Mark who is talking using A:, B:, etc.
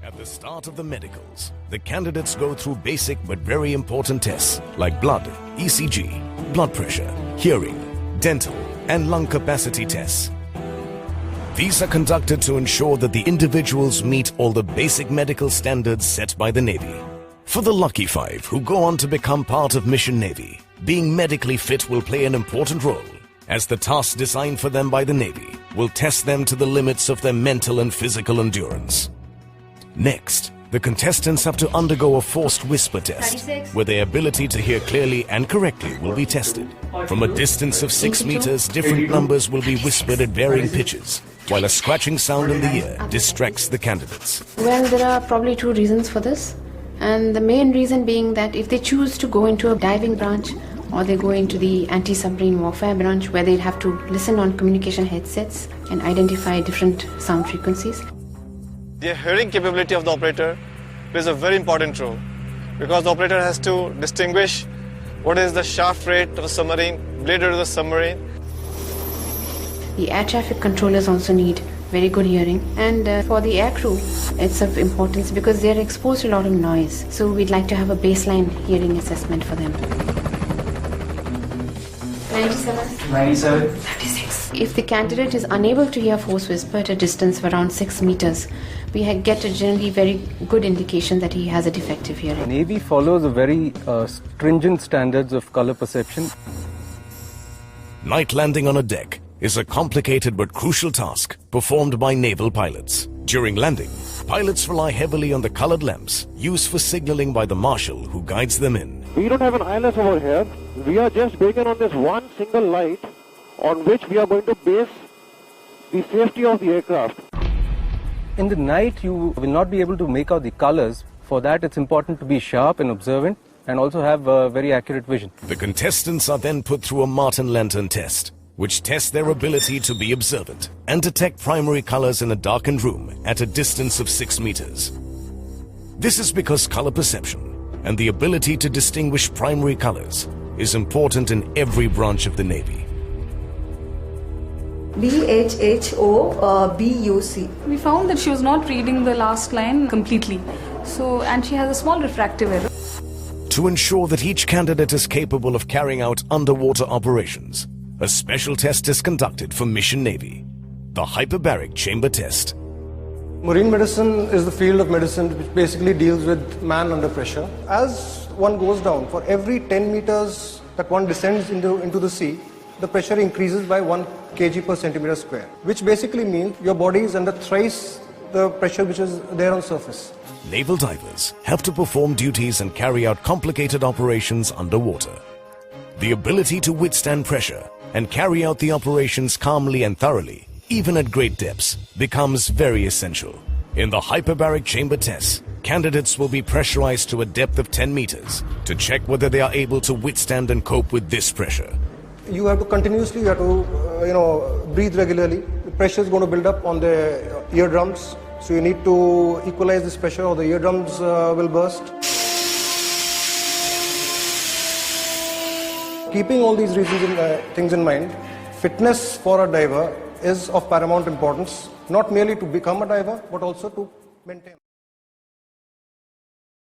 A: At the start of the medicals, the candidates go through basic but very important tests like blood, ECG, blood pressure, hearing, dental, and lung capacity tests. These are conducted to ensure that the individuals meet all the basic medical standards set by the Navy. For the lucky five who go on to become part of Mission Navy, being medically fit will play an important role, as the tasks designed for them by the Navy will test them to the limits of their mental and physical endurance. Next, the contestants have to undergo a forced whisper test, where their ability to hear clearly and correctly will be tested. From a distance of 6 meters, different numbers will be whispered at varying pitches, while a scratching sound in the ear distracts the candidates.
B: Well, there are probably two reasons for this. And the main reason being that if they choose to go into a diving branch or they go into the anti-submarine warfare branch where they'd have to listen on communication headsets and identify different sound frequencies.
C: The hearing capability of the operator plays a very important role because the operator has to distinguish what is the shaft rate of a submarine, blade rate of the submarine.
B: The air traffic controllers also need very good hearing, and for the aircrew it's of importance because they're exposed to a lot of noise, so we'd like to have a baseline hearing assessment for them. 97, 36. If the candidate is unable to hear force whisper at a distance of around 6 meters, we get a generally very good indication that he has a defective hearing.
D: The Navy follows a very stringent standards of color perception.
A: Night landing on a deck is a complicated but crucial task performed by naval pilots. During landing, pilots rely heavily on the colored lamps used for signaling by the marshal who guides them in.
E: We don't have an ILS over here. We are just basing on this one single light on which we are going to base the safety of the aircraft.
D: In the night, you will not be able to make out the colors. For that, it's important to be sharp and observant and also have very accurate vision.
A: The contestants are then put through a Martin lantern test, which tests their ability to be observant and detect primary colors in a darkened room at a distance of 6 meters. This is because color perception and the ability to distinguish primary colors is important in every branch of the Navy.
F: BHHOBUC.
G: We found that she was not reading the last line completely, and she has a small refractive error.
A: To ensure that each candidate is capable of carrying out underwater operations, a special test is conducted for Mission Navy, the hyperbaric chamber test.
H: Marine medicine is the field of medicine which basically deals with man under pressure. As one goes down, for every 10 meters that one descends into the sea, the pressure increases by 1 kg per centimeter square, which basically means your body is under thrice the pressure which is there on surface.
A: Naval divers have to perform duties and carry out complicated operations underwater. The ability to withstand pressure and carry out the operations calmly and thoroughly, even at great depths, becomes very essential. In the hyperbaric chamber tests, candidates will be pressurized to a depth of 10 meters to check whether they are able to withstand and cope with this pressure.
H: You have to continuously, breathe regularly. The pressure is going to build up on the eardrums, so you need to equalize this pressure or the eardrums will burst. Keeping all these things in mind, fitness for a diver is of paramount importance, not merely to become a diver, but also to maintain.